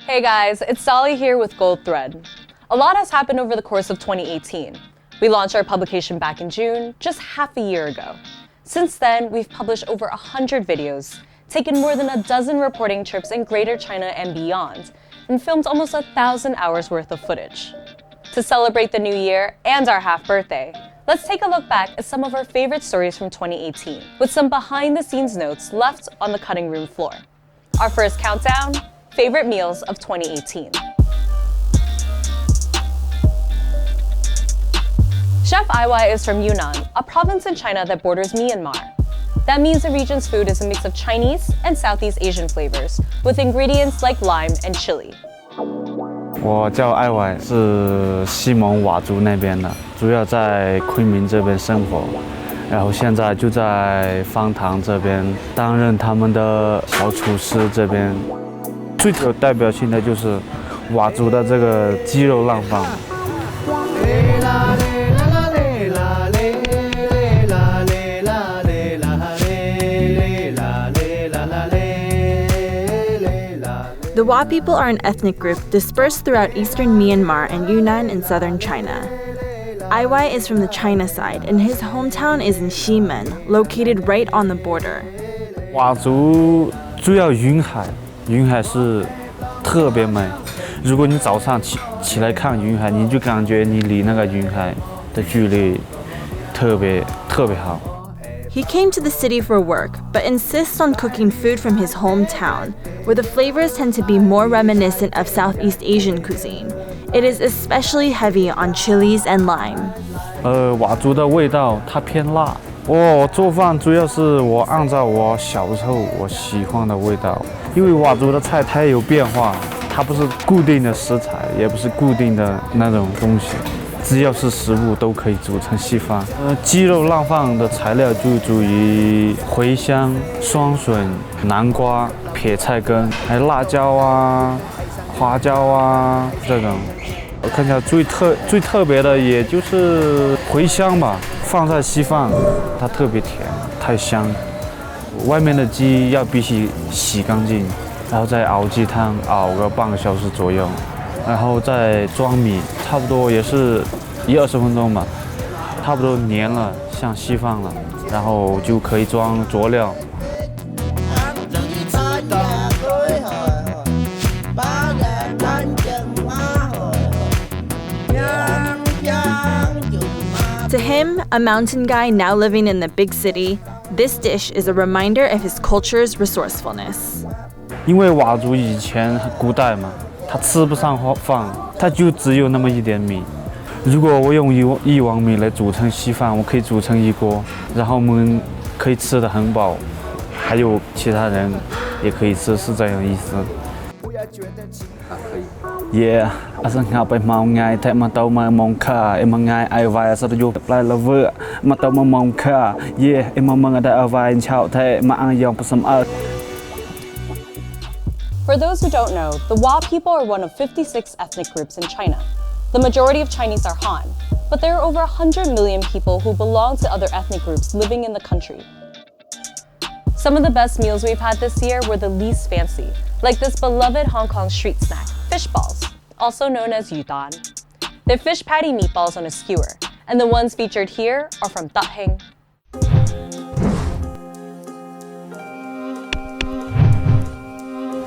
Hey guys, it's Dolly here with Goldthread. A lot has happened over the course of 2018. We launched our publication back in June, just half a year ago. Since then, we've published over 100 videos, taken more than a dozen reporting trips in Greater China and beyond, and filmed almost 1,000 hours worth of footage. To celebrate the new year and our half birthday, let's take a look back at some of our favorite stories from 2018, with some behind-the-scenes notes left on the cutting room floor. Our first countdown, favorite meals of 2018. Chef Ai is from Yunnan, a province in China that borders Myanmar. That means the region's food is a mix of Chinese and Southeast Asian flavors, with ingredients like lime and chili. 我叫艾伟，是西蒙佤族那边的，主要在昆明这边生活，然后现在就在方塘这边担任他们的小厨师。这边最有代表性的就是佤族的这个鸡肉浪饭。The Wa people are an ethnic group dispersed throughout eastern Myanmar and Yunnan in southern China. Ai is from the China side, and his hometown is in Ximen, located right on the border. 佤族主要云海，云海是特别美。如果你早上起来看云海，你就感觉你离那个云海的距离特别好。 He came to the city for work, but insists on cooking food from his hometown, where the flavors tend to be more reminiscent of Southeast Asian cuisine. It is especially heavy on chilies and lime. 佤族的味道它偏辣。我做饭主要是我按照我小时候我喜欢的味道，因为佤族的菜它有变化，它不是固定的食材，也不是固定的那种东西。 只要是食物都可以煮成稀饭。鸡肉浪饭的材料就属于茴香、双笋、南瓜、撇菜根，还有辣椒啊、花椒啊这种。我看一下最特别的，也就是茴香吧，放在稀饭，它特别甜，太香。外面的鸡要必须洗干净，然后再熬鸡汤，熬个半个小时左右。 然后再装米，差不多也是20分钟吧，差不多粘了，像稀饭了，然后就可以装佐料。To him, a mountain guy now living in the big city, this dish is a reminder of his culture's resourcefulness. 因为佤族以前古代嘛。 他吃不上饭，他就只有那么一点米。如果我用一碗米来煮成稀饭，我可以煮成一锅，然后我们可以吃得很饱，还有其他人也可以吃，是这样意思。Yeah， อาสังหาไปมองไงแต่มาเตามามองข้าเอ็มไงไอวายสัตยุปลายละเวอมาเตามามองข้า Yeah， เอ็มมังได้เอาไว้ชาวไทยมาอ่างยองผสมเอิร์ For those who don't know, the Wa people are one of 56 ethnic groups in China. The majority of Chinese are Han, but there are over 100 million people who belong to other ethnic groups living in the country. Some of the best meals we've had this year were the least fancy, like this beloved Hong Kong street snack, fish balls, also known as yudan. They're fish patty meatballs on a skewer, and the ones featured here are from Daheng.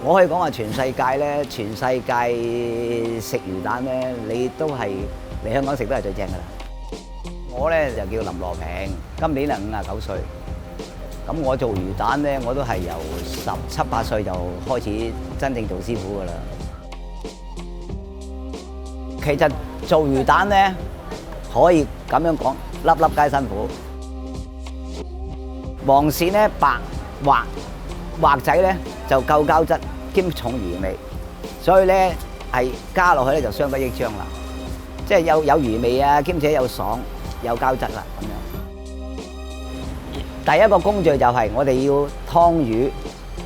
我可以講話全世界咧，全世界食魚蛋咧，你都係嚟香港食都係最正㗎啦。我咧就叫林羅平，今年係59歲。咁我做魚蛋咧，我都係由17、18歲就開始真正做師傅㗎啦。其實做魚蛋咧，可以咁樣講，粒粒皆辛苦。黃鱔咧白畫仔咧就夠膠質。 兼重魚味，所以咧係加落去咧就相得益彰啦，即係有魚味啊，兼且有爽有膠質啦咁樣。第一個工序就係我哋要湯魚，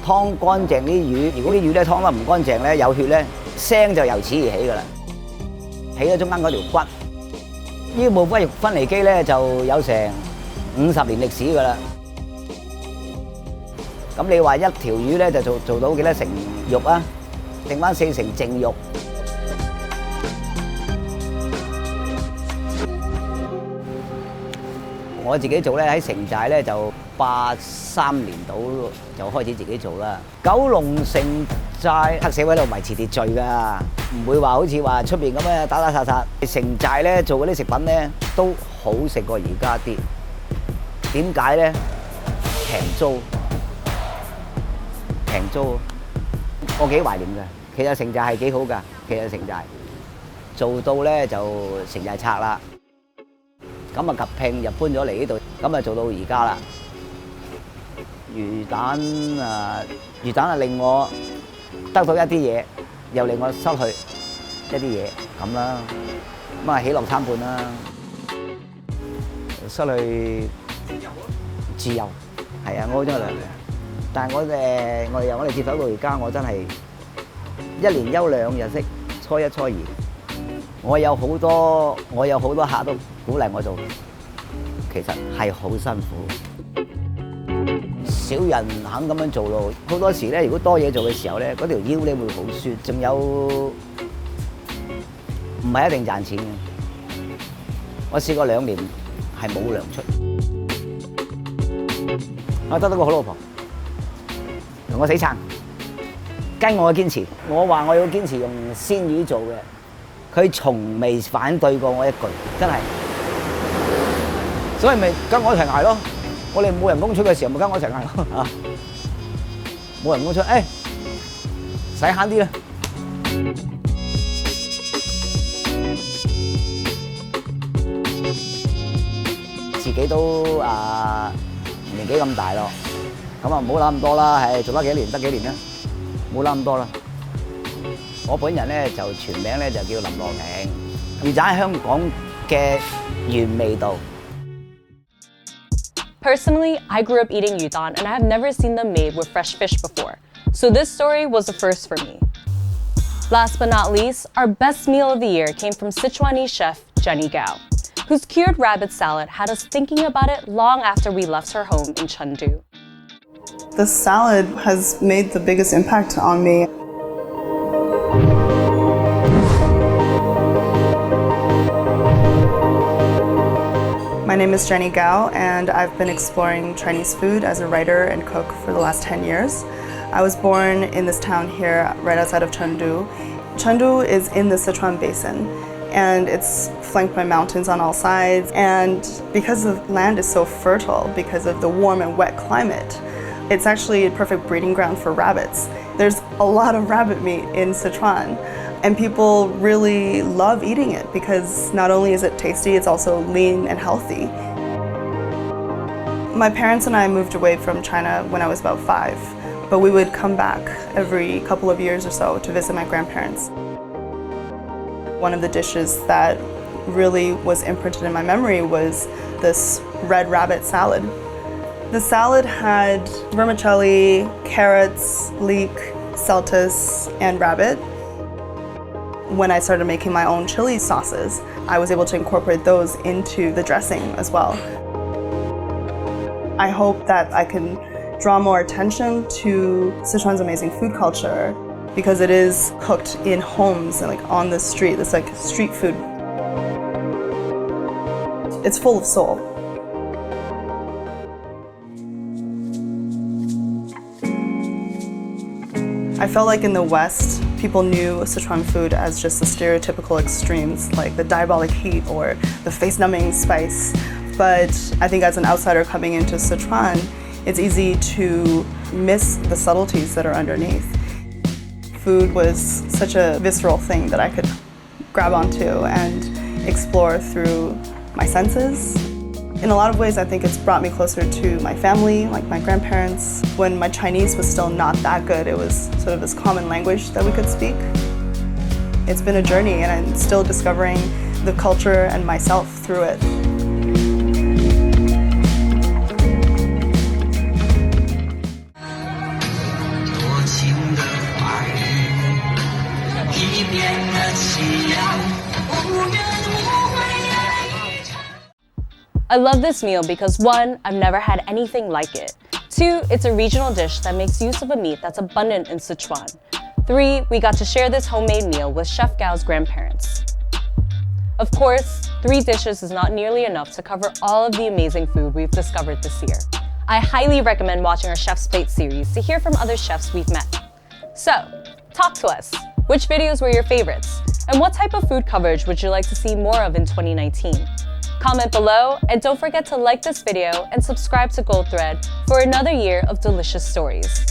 湯乾淨啲魚。如果啲魚咧湯得唔乾淨咧，有血咧，腥就由此而起㗎啦，起咗中間嗰條骨。呢部骨肉分離機咧就有成50年歷史㗎啦。咁你話一條魚咧就做到幾多成肉啊？剩翻4成淨肉。我自己做咧喺城寨咧就83年到就開始自己做啦。九龍城寨黑社會喺度維持秩序㗎，唔會話好似話出邊咁樣打打殺殺。城寨咧做嗰啲食品咧都好食過而家啲。點解咧？平租，我幾懷念㗎。其實城寨係幾好㗎，其實城寨做到咧就城寨拆啦。咁啊及拼就搬咗嚟呢度，咁啊做到而家啦。魚蛋啊令我得到一啲嘢，又令我失去一啲嘢咁啦。咁啊喜樂參半啦，失去自由，係啊，我好中意兩樣。但係我哋由我哋接手到而家，我真係1年休2日息，初一初二。我有好多客都鼓勵我做，其實係好辛苦，少人肯咁樣做咯。好多時咧，如果多嘢做嘅時候咧，嗰條腰咧會好酸，仲有唔係一定賺錢嘅。我試過2年係冇糧出，我得到個好老婆，同我死撐，跟我堅持。我話我要堅持用鮮魚做嘅。佢從未反對過我一句，真係，所以咪跟我一齊捱咯。我哋冇人工出嘅時候，咪跟我一齊捱咯嚇。冇人工出，使慳啲啦。自己都年紀咁大咯，咁啊唔好諗咁多啦，做得幾年得幾年啦，唔好諗咁多啦。我本人咧就全名咧就叫林羅平，魚蛋係香港嘅原味道。Personally, I grew up eating yudan and I have never seen them made with fresh fish before, so this story was a first for me. Last but not least, our best meal of the year came from Sichuanese chef Jenny Gao, whose cured rabbit salad had us thinking about it long after we left her home in Chengdu. The salad has made the biggest impact on me. My name is Jenny Gao, and I've been exploring Chinese food as a writer and cook for the last 10 years. I was born in this town here, right outside of Chengdu. Chengdu is in the Sichuan Basin, and it's flanked by mountains on all sides. And because the land is so fertile, because of the warm and wet climate, it's actually a perfect breeding ground for rabbits. There's a lot of rabbit meat in Sichuan. And people really love eating it because not only is it tasty, it's also lean and healthy. My parents and I moved away from China when I was about 5, but we would come back every couple of years or so to visit my grandparents. One of the dishes that really was imprinted in my memory was this red rabbit salad. The salad had vermicelli, carrots, leek, celtus, and rabbit. When I started making my own chili sauces, I was able to incorporate those into the dressing as well. I hope that I can draw more attention to Sichuan's amazing food culture because it is cooked in homes and like on the street. It's like street food. It's full of soul. I felt like in the West, people knew Sichuan food as just the stereotypical extremes, like the diabolic heat or the face-numbing spice. But I think as an outsider coming into Sichuan, it's easy to miss the subtleties that are underneath. Food was such a visceral thing that I could grab onto and explore through my senses. In a lot of ways, I think it's brought me closer to my family, like my grandparents. When my Chinese was still not that good, it was sort of this common language that we could speak. It's been a journey, and I'm still discovering the culture and myself through it. I love this meal because 1, I've never had anything like it. 2, it's a regional dish that makes use of a meat that's abundant in Sichuan. 3, we got to share this homemade meal with Chef Gao's grandparents. Of course, 3 dishes is not nearly enough to cover all of the amazing food we've discovered this year. I highly recommend watching our Chef's Plate series to hear from other chefs we've met. So, talk to us. Which videos were your favorites? And what type of food coverage would you like to see more of in 2019? Comment below, and don't forget to like this video and subscribe to Goldthread for another year of delicious stories.